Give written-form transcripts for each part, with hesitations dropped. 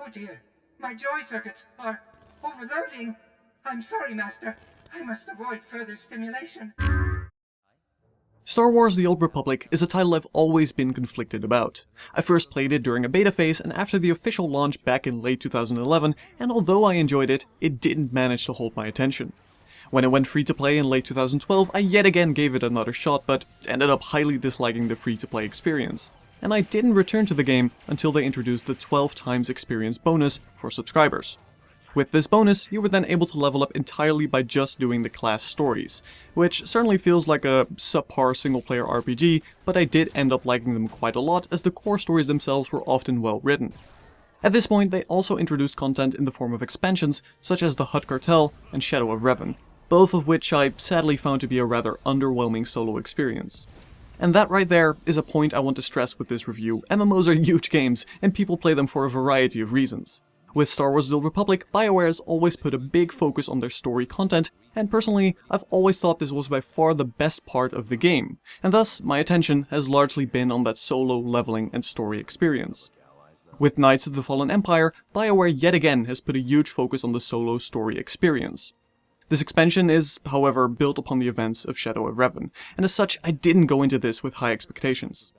Oh dear, my joy circuits are overloading. I'm sorry, Master. I must avoid further stimulation. Star Wars: The Old Republic is a title I've always been conflicted about. I first played it during a beta phase and after the official launch back in late 2011, and although I enjoyed it, it didn't manage to hold my attention. When it went free-to-play in late 2012, I yet again gave it another shot, but ended up highly disliking the free-to-play experience. And I didn't return to the game until they introduced the 12 times experience bonus for subscribers. With this bonus, you were then able to level up entirely by just doing the class stories, which certainly feels like a subpar single-player RPG, but I did end up liking them quite a lot as the core stories themselves were often well written. At this point, they also introduced content in the form of expansions, such as the Hutt Cartel and Shadow of Revan, both of which I sadly found to be a rather underwhelming solo experience. And that right there is a point I want to stress with this review. MMOs are huge games, and people play them for a variety of reasons. With Star Wars: The Old Republic, BioWare has always put a big focus on their story content, and personally, I've always thought this was by far the best part of the game, and thus my attention has largely been on that solo leveling and story experience. With Knights of the Fallen Empire, BioWare yet again has put a huge focus on the solo story experience. This expansion is, however, built upon the events of Shadow of Revan, and as such I didn't go into this with high expectations.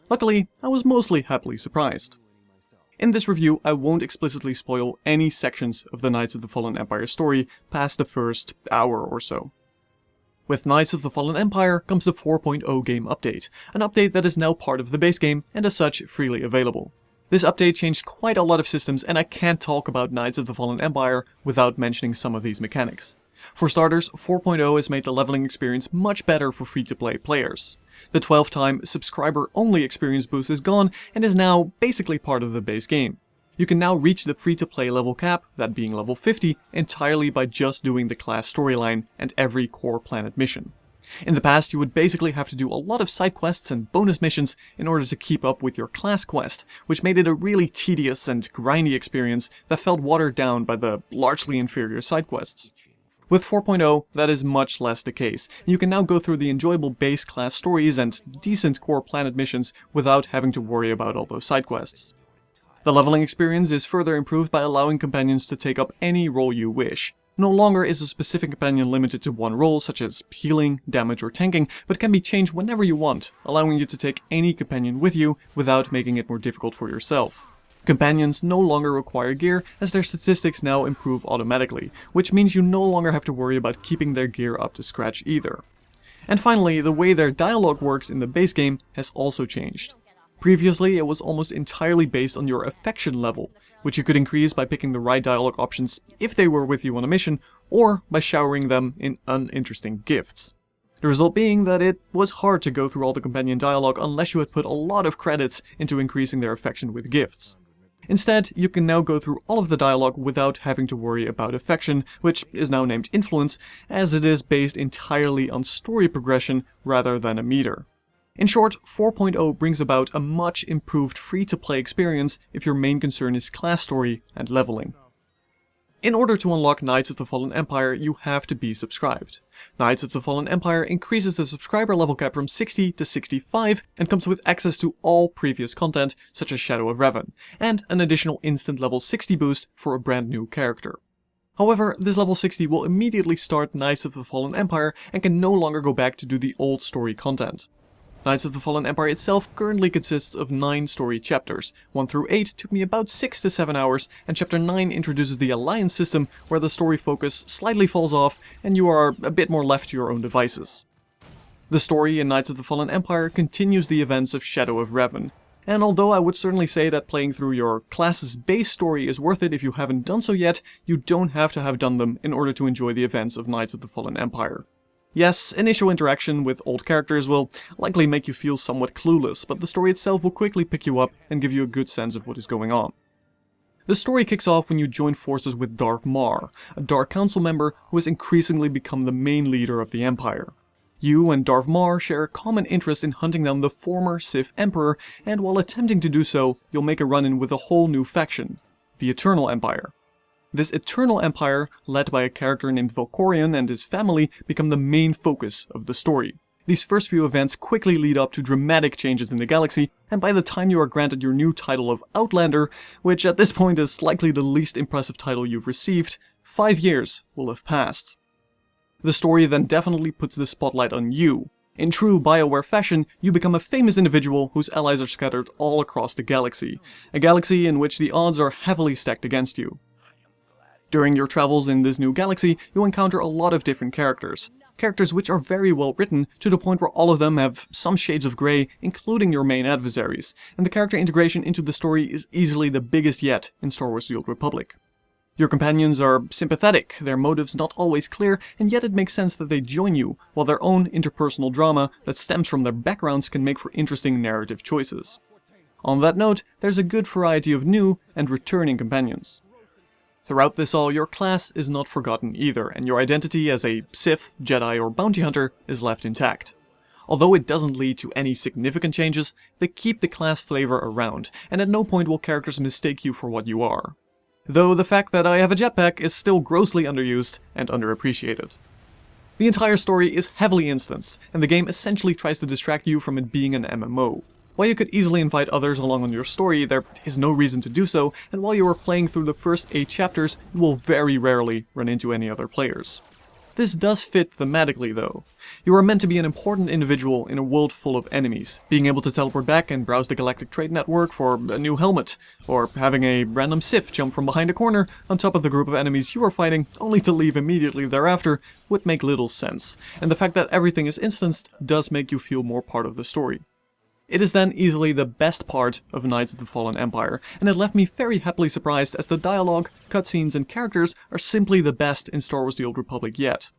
Luckily, I was mostly happily surprised. In this review, I won't explicitly spoil any sections of the Knights of the Fallen Empire story past the first hour or so. With Knights of the Fallen Empire comes the 4.0 game update, an update that is now part of the base game and as such freely available. This update changed quite a lot of systems, and I can't talk about Knights of the Fallen Empire without mentioning some of these mechanics. For starters, 4.0 has made the leveling experience much better for free-to-play players. The 12-time subscriber-only experience boost is gone and is now basically part of the base game. You can now reach the free-to-play level cap, that being level 50, entirely by just doing the class storyline and every core planet mission. In the past, you would basically have to do a lot of side quests and bonus missions in order to keep up with your class quest, which made it a really tedious and grindy experience that felt watered down by the largely inferior side quests. With 4.0, that is much less the case. You can now go through the enjoyable base class stories and decent core planet missions without having to worry about all those side quests. The leveling experience is further improved by allowing companions to take up any role you wish. No longer is a specific companion limited to one role, such as healing, damage, or tanking, but can be changed whenever you want, allowing you to take any companion with you without making it more difficult for yourself. Companions no longer require gear, as their statistics now improve automatically, which means you no longer have to worry about keeping their gear up to scratch either. And finally, the way their dialogue works in the base game has also changed. Previously, it was almost entirely based on your affection level, which you could increase by picking the right dialogue options if they were with you on a mission, or by showering them in uninteresting gifts. The result being that it was hard to go through all the companion dialogue unless you had put a lot of credits into increasing their affection with gifts. Instead, you can now go through all of the dialogue without having to worry about affection, which is now named influence, as it is based entirely on story progression rather than a meter. In short, 4.0 brings about a much improved free-to-play experience if your main concern is class story and leveling. In order to unlock Knights of the Fallen Empire, you have to be subscribed. Knights of the Fallen Empire increases the subscriber level cap from 60 to 65 and comes with access to all previous content, such as Shadow of Revan, and an additional instant level 60 boost for a brand new character. However, this level 60 will immediately start Knights of the Fallen Empire and can no longer go back to do the old story content. Knights of the Fallen Empire itself currently consists of 9 story chapters. 1 through 8 took me about 6 to 7 hours, and chapter 9 introduces the Alliance system, where the story focus slightly falls off and you are a bit more left to your own devices. The story in Knights of the Fallen Empire continues the events of Shadow of Revan, and although I would certainly say that playing through your class's base story is worth it if you haven't done so yet, you don't have to have done them in order to enjoy the events of Knights of the Fallen Empire. Yes, initial interaction with old characters will likely make you feel somewhat clueless, but the story itself will quickly pick you up and give you a good sense of what is going on. The story kicks off when you join forces with Darth Marr, a Dark Council member who has increasingly become the main leader of the Empire. You and Darth Marr share a common interest in hunting down the former Sith Emperor, and while attempting to do so, you'll make a run-in with a whole new faction, the Eternal Empire. This Eternal Empire, led by a character named Valkorion and his family, become the main focus of the story. These first few events quickly lead up to dramatic changes in the galaxy, and by the time you are granted your new title of Outlander, which at this point is likely the least impressive title you've received, 5 years will have passed. The story then definitely puts the spotlight on you. In true BioWare fashion, you become a famous individual whose allies are scattered all across the galaxy, a galaxy in which the odds are heavily stacked against you. During your travels in this new galaxy, you encounter a lot of different characters which are very well written, to the point where all of them have some shades of grey, including your main adversaries, and the character integration into the story is easily the biggest yet in Star Wars: The Old Republic. Your companions are sympathetic, their motives not always clear, and yet it makes sense that they join you, while their own interpersonal drama that stems from their backgrounds can make for interesting narrative choices. On that note, there's a good variety of new and returning companions. Throughout this all, your class is not forgotten either, and your identity as a Sith, Jedi, or bounty hunter is left intact. Although it doesn't lead to any significant changes, they keep the class flavor around, and at no point will characters mistake you for what you are. Though the fact that I have a jetpack is still grossly underused and underappreciated. The entire story is heavily instanced, and the game essentially tries to distract you from it being an MMO. While you could easily invite others along on your story, there is no reason to do so, and while you are playing through the first 8 chapters, you will very rarely run into any other players. This does fit thematically though. You are meant to be an important individual in a world full of enemies, being able to teleport back and browse the Galactic Trade Network for a new helmet, or having a random Sith jump from behind a corner on top of the group of enemies you are fighting, only to leave immediately thereafter, would make little sense, and the fact that everything is instanced does make you feel more part of the story. It is then easily the best part of Knights of the Fallen Empire, and it left me very happily surprised as the dialogue, cutscenes, and characters are simply the best in Star Wars: The Old Republic yet.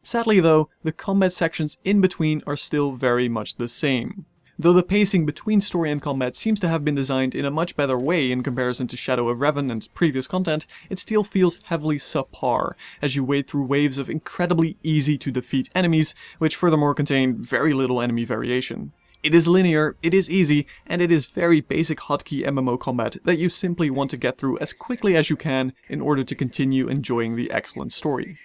Sadly though, the combat sections in between are still very much the same. Though the pacing between story and combat seems to have been designed in a much better way in comparison to Shadow of Revan and previous content, it still feels heavily subpar, as you wade through waves of incredibly easy to defeat enemies, which furthermore contain very little enemy variation. It is linear, it is easy, and it is very basic hotkey MMO combat that you simply want to get through as quickly as you can in order to continue enjoying the excellent story.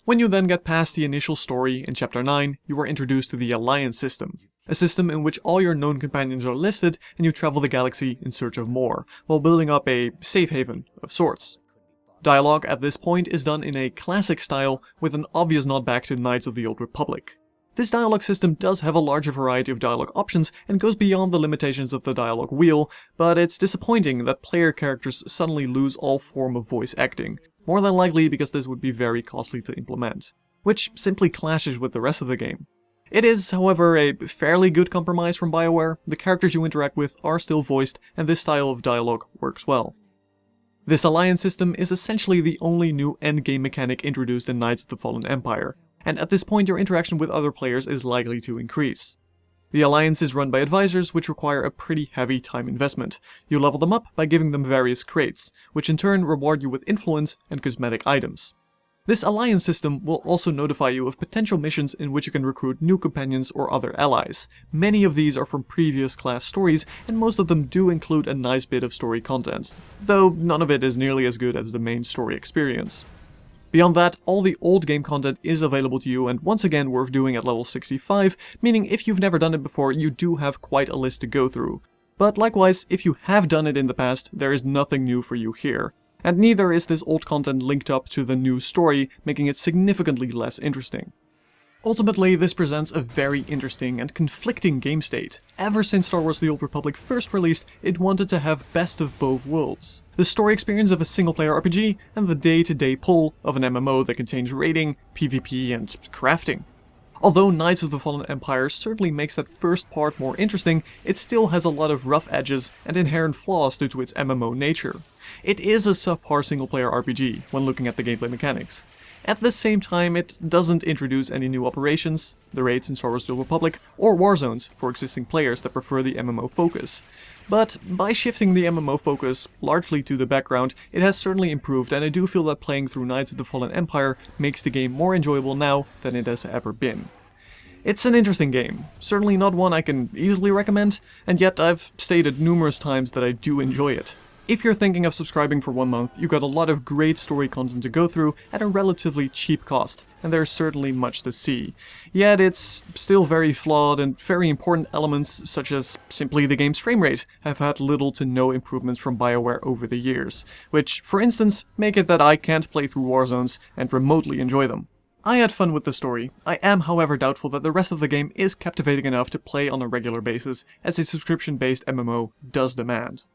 When you then get past the initial story in Chapter 9, you are introduced to the Alliance system, a system in which all your known companions are listed and you travel the galaxy in search of more, while building up a safe haven of sorts. Dialogue at this point is done in a classic style with an obvious nod back to Knights of the Old Republic. This dialogue system does have a larger variety of dialogue options and goes beyond the limitations of the dialogue wheel, but it's disappointing that player characters suddenly lose all form of voice acting, more than likely because this would be very costly to implement, which simply clashes with the rest of the game. It is, however, a fairly good compromise from BioWare. The characters you interact with are still voiced, and this style of dialogue works well. This Alliance system is essentially the only new endgame mechanic introduced in Knights of the Fallen Empire, and at this point your interaction with other players is likely to increase. The Alliance is run by advisors, which require a pretty heavy time investment. You level them up by giving them various crates, which in turn reward you with influence and cosmetic items. This Alliance system will also notify you of potential missions in which you can recruit new companions or other allies. Many of these are from previous class stories, and most of them do include a nice bit of story content, though none of it is nearly as good as the main story experience. Beyond that, all the old game content is available to you and once again worth doing at level 65, meaning if you've never done it before, you do have quite a list to go through. But likewise, if you have done it in the past, there is nothing new for you here. And neither is this old content linked up to the new story, making it significantly less interesting. Ultimately, this presents a very interesting and conflicting game state. Ever since Star Wars: The Old Republic first released, it wanted to have best of both worlds. The story experience of a single-player RPG, and the day-to-day pull of an MMO that contains raiding, PvP, and crafting. Although Knights of the Fallen Empire certainly makes that first part more interesting, it still has a lot of rough edges and inherent flaws due to its MMO nature. It is a subpar single-player RPG when looking at the gameplay mechanics. At the same time, it doesn't introduce any new operations, the raids in Star Wars: The Old Republic, or war zones for existing players that prefer the MMO focus. But by shifting the MMO focus largely to the background, it has certainly improved, and I do feel that playing through Knights of the Fallen Empire makes the game more enjoyable now than it has ever been. It's an interesting game, certainly not one I can easily recommend, and yet I've stated numerous times that I do enjoy it. If you're thinking of subscribing for 1 month, you've got a lot of great story content to go through at a relatively cheap cost, and there's certainly much to see. Yet it's still very flawed, and very important elements, such as simply the game's frame rate, have had little to no improvements from BioWare over the years, which, for instance, make it that I can't play through Warzones and remotely enjoy them. I had fun with the story. I am, however, doubtful that the rest of the game is captivating enough to play on a regular basis, as a subscription-based MMO does demand.